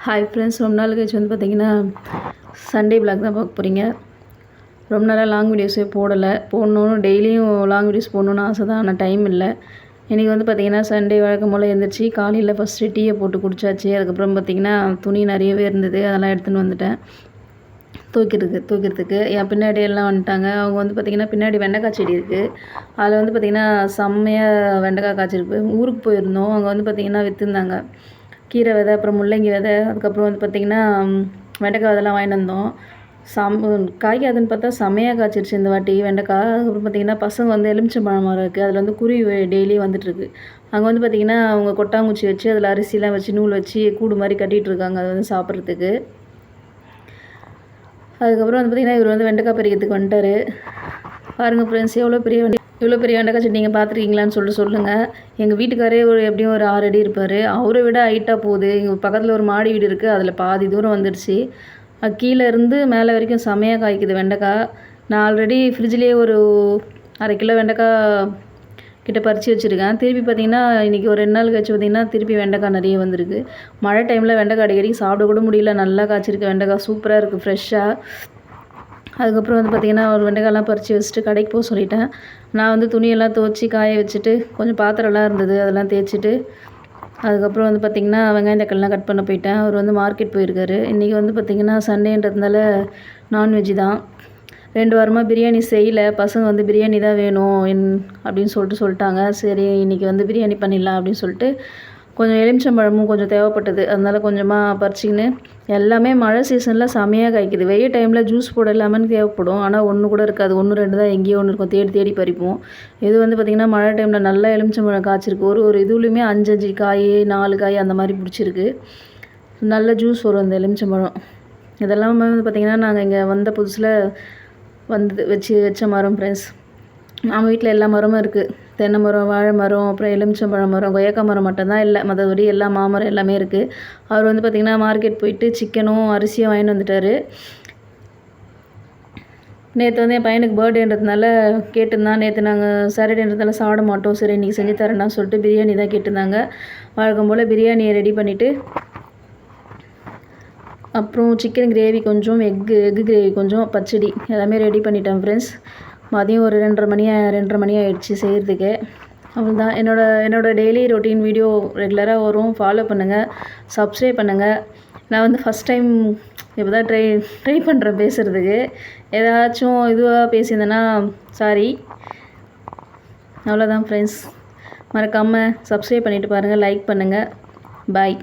Hi friends, ரொம்ப நாள் கழிச்சு வந்து பார்த்திங்கன்னா சண்டே விளாக் தான் பார்க்க போகிறீங்க. ரொம்ப நாளாக லாங் வீடியோஸே போடணும்னு டெய்லியும் லாங் வீடியோஸ் போடணுன்னு ஆசை தான், ஆனால் டைம் இல்லை. இன்றைக்கி வந்து பார்த்திங்கன்னா சண்டே வழக்கம் போல் எழுந்திரிச்சி காலையில் ஃபஸ்ட்டு டீயை போட்டு குடித்தாச்சு. அதுக்கப்புறம் பார்த்திங்கன்னா துணி நிறையவே இருந்தது, அதெல்லாம் எடுத்துன்னு வந்துட்டேன் தூக்கிறதுக்கு. என் பின்னாடி எல்லாம் வந்துட்டாங்க. அவங்க வந்து பார்த்திங்கன்னா பின்னாடி வெண்டைக்காய் செடி இருக்குது. அதில் வந்து பார்த்திங்கன்னா செம்மையாக வெண்டைக்காய் காய்ச்சிருக்கு. ஊருக்கு போயிருந்தோம், அங்கே வந்து பார்த்திங்கன்னா விற்றுருந்தாங்க கீரை விதை, அப்புறம் முள்ளங்கி விதை, அதுக்கப்புறம் வந்து பார்த்திங்கன்னா வெண்டைக்காய் இதெல்லாம் வாங்கிட்டு வந்தோம். காய்க்காதுன்னு பார்த்தா செம்மையாக காய்ச்சிருச்சு இந்த வாட்டி வெண்டைக்காய். அதுக்கப்புறம் பார்த்திங்கன்னா பசங்க வந்து எலுமிச்சம்பழம் மரம் இருக்குது, அதில் வந்து குருவி டெய்லியும் வந்துட்டுருக்கு. அங்கே வந்து பார்த்திங்கன்னா அவங்க கொட்டாங்குச்சி வச்சு அதில் அரிசிலாம் வச்சு நூல் வச்சு கூடு மாதிரி கட்டிகிட்டு இருக்காங்க, அது வந்து சாப்பிட்றதுக்கு. அதுக்கப்புறம் வந்து பார்த்திங்கன்னா இவர் வந்து வெண்டைக்காய் பறிக்கிறதுக்கு வந்துட்டார். பாருங்கள் ஃப்ரெண்ட்ஸ், எவ்வளோ பெரிய வெண்டைக்காய் செடி நீங்கள் பார்த்துருக்கீங்களான்னு சொல்லுங்கள். எங்கள் வீட்டுக்காரே எப்படியும் ஒரு 6 அடி இருப்பார். அவரை விட ஹைட்டாக போகுது. எங்கள் பக்கத்தில் ஒரு மாடி வீடு இருக்குது, அதில் பாதி தூரம் வந்துடுச்சு. கீழே இருந்து மேலே வரைக்கும் செமையாக காய்க்குது வெண்டைக்காய். நான் ஆல்ரெடி ஃப்ரிட்ஜ்லேயே ஒரு 1/2 கிலோ வெண்டைக்காய் கிட்ட பறித்து வச்சுருக்கேன். திருப்பி பார்த்திங்கன்னா இன்றைக்கி ஒரு 2 நாள் கழிச்சு பார்த்திங்கன்னா திருப்பி வெண்டைக்காய் நிறைய வந்திருக்கு. மழை டைமில் வெண்டைக்காய் அடிக்கடி சாப்பிட கூட முடியல, நல்லா காய்ச்சிருக்கு வெண்டைக்காய், சூப்பராக இருக்குது ஃப்ரெஷ்ஷாக. அதுக்கப்புறம் வந்து பார்த்திங்கன்னா ஒரு வெண்டைக்காயெல்லாம் பறித்து வச்சுட்டு கடைக்கு போக சொல்லிட்டேன். நான் வந்து துணியெல்லாம் துவச்சி காய வச்சுட்டு கொஞ்சம் பாத்திரம்லாம் இருந்தது, அதெல்லாம் தேய்ச்சிட்டு அதுக்கப்புறம் வந்து பார்த்திங்கன்னா வெங்காயம் தக்காளிலாம் கட் பண்ண போயிட்டேன். அவர் வந்து மார்க்கெட் போயிருக்காரு. இன்றைக்கி வந்து பார்த்திங்கன்னா சண்டேன்றதுனால நான்வெஜ் தான். 2 வாரமாக பிரியாணி செய்யலை. பசங்க வந்து பிரியாணி தான் வேணும் அப்படின்னு சொல்லிட்டாங்க. சரி இன்றைக்கி வந்து பிரியாணி பண்ணிடலாம் அப்படின்னு சொல்லிட்டு கொஞ்சம் எலுமிச்சம்பழமும் கொஞ்சம் தேவைப்பட்டது, அதனால் கொஞ்சமாக பறிச்சிக்கின்னு. எல்லாமே மழை சீசனில் செமையாக காய்க்குது. வெயில் டைமில் ஜூஸ் போட லெமன் தேவைப்படும், ஆனால் ஒன்று கூட இருக்காது. 1 2 தான் எங்கேயோ ஒன்று இருக்கும், தேடி பறிப்போம். இது வந்து பார்த்திங்கன்னா மழை டைமில் நல்லா எலுமிச்சம்பழம் காய்ச்சிருக்கு. ஒரு இதுலேயுமே 5 காய் 4 காய் அந்த மாதிரி பிடிச்சிருக்கு. நல்ல ஜூஸ் வரும் அந்த எலுமிச்சம்பழம். இதெல்லாமே வந்து பார்த்திங்கன்னா நாங்கள் இங்கே வந்த புதுசில் வச்ச மரம் ஃப்ரெண்ட்ஸ். நம்ம வீட்டில் எல்லா மரமும் இருக்குது. தென்னை மரம், வாழை மரம், அப்புறம் எலுமிச்சம்பழம் மரம், கொய்யாக்காய் மரம் மட்டும்தான் இல்லை, மற்றபடி எல்லா மாமரம் எல்லாமே இருக்குது. அவர் வந்து பார்த்திங்கன்னா மார்க்கெட் போயிட்டு சிக்கனும் அரிசியும் வாங்கிட்டு வந்துட்டார். நேற்று வந்து என் பையனுக்கு பர்த்டேன்றதுனால கேட்டிருந்தான். நேற்று நாங்கள் சாட்டர்டேன்றதுனால சாப்பிட மாட்டோம், சரி இன்றைக்கி செஞ்சு தரேன்னா சொல்லிட்டு பிரியாணி தான் கேட்டிருந்தாங்க. வழக்கம் போல் பிரியாணியை ரெடி பண்ணிவிட்டு அப்புறம் சிக்கன் கிரேவி கொஞ்சம், எக்கு கிரேவி கொஞ்சம், பச்சடி எல்லாமே ரெடி பண்ணிட்டேன் ஃப்ரெண்ட்ஸ். மதியம் ஒரு 2:30 மணி ஆகிடுச்சு செய்கிறதுக்கு. அவ்வளோதான். என்னோடய டெய்லி ரொட்டீன் வீடியோ ரெகுலராக வரும், ஃபாலோ பண்ணுங்கள், சப்ஸ்கிரைப் பண்ணுங்கள். நான் வந்து ஃபஸ்ட் டைம் இப்போ தான் ட்ரை பண்ணுறேன் பேசுகிறதுக்கு. ஏதாச்சும் இதுவாக பேசியிருந்தேன்னா சாரி. அவ்வளோதான் ஃப்ரெண்ட்ஸ், மறக்காமல் சப்ஸ்கிரைப் பண்ணிவிட்டு பாருங்கள், லைக் பண்ணுங்கள். பாய்.